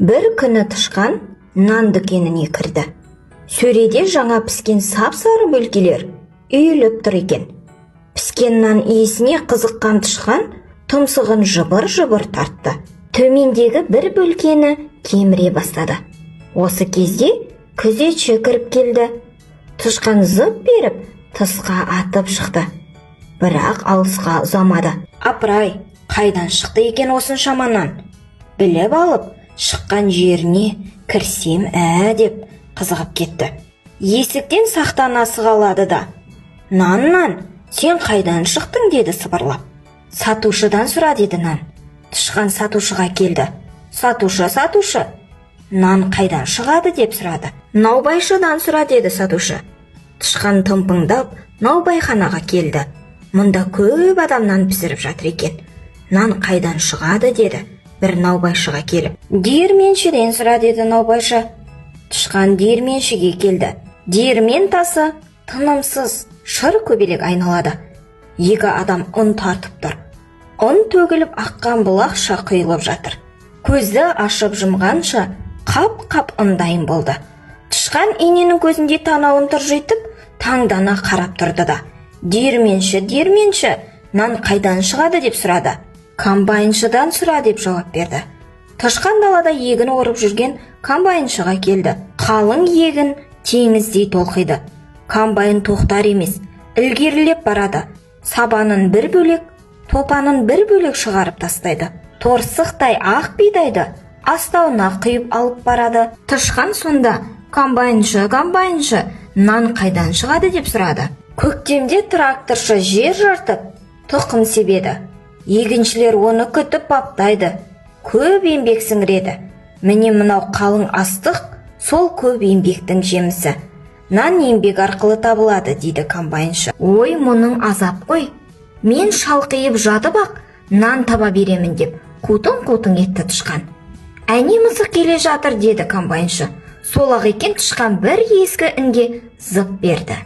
Бір күні тышқан нан дүкеніне кірді. Сөреде жаңа піскен сап-сары бөлкелер үйіліп тұр екен. Піскен нан иісіне қызыққан тышқан тұмсығын жыбыр-жыбыр тартты. Төмендегі бір бөлкені кеміре бастады. Осы кезде күзетші кіріп келді. Тышқан зып беріп тысқа атып шықты. Бірақ алысқа ұзамады. Апырай, қайдан шықты екен осыншама нан? Біліп алып, шыққан жеріне кірсем деп қызығып кетті. Есіктен сақтана сығалады да: Нан, сен қайдан шықтың? Деді сыбырлап. Сатушыдан сұра, деді нан. Тышқан сатушыға келді. Сатушы, нан қайдан шығады? Деп сұрады. Наубайшыдан сұра, деді сатушы. Тышқан тымпыңдап наубайханаға келді. Мұнда көп адам нан пісіріп жатыр екен. Нан қайдан шығады? Деді бір наубайшыға келіп. Диірменшіден сұра, деді наубайшы. Тышқан диірменшіге келді. Диірмен тасы тынымсыз шыр көбелек айналады. Екі адам ұн тартып тұр. Ұн төгіліп аққан бұлақша құйылып жатыр. Көзді ашып жұмғанша қап-қап ұндайын болды. Тышқан иненің көзінде танауын тыржитып таңдана қарап тұрды да: Диірменші, нан қайдан шығады? Деп сұрады. Комбайншыдан сұра, деп жауап берді. Тышқан далада егін орып жүрген комбайншыға келді. Қалың егін теңіздей толқиды. Комбайн тоқтар емес, ілгерілеп барады. Сабанын бір бөлек, топанын бір бөлек шығарып тастайды. Торсықтай ақ бидайды астауына құйып алып барады. Тышқан сонда: Комбайншы, нан қайдан шығады? Деп сұрады. Көктемде тракторшы жер жыртып тұқым себеді. Егіншілер оны күтіп баптайды. Көп еңбек сіңіреді. Міне мынау қалың астық сол көп еңбектің жемісі. Нан еңбек арқылы табылады, дейді комбайншы. Ой, мұның азап қой. Мен шалқиып жатып-ақ нан таба беремін, деп қутың етті тышқан. Әне мысық келе жатыр, деді комбайншы. Сол-ақ екен, тышқан бір ескі інге зып берді.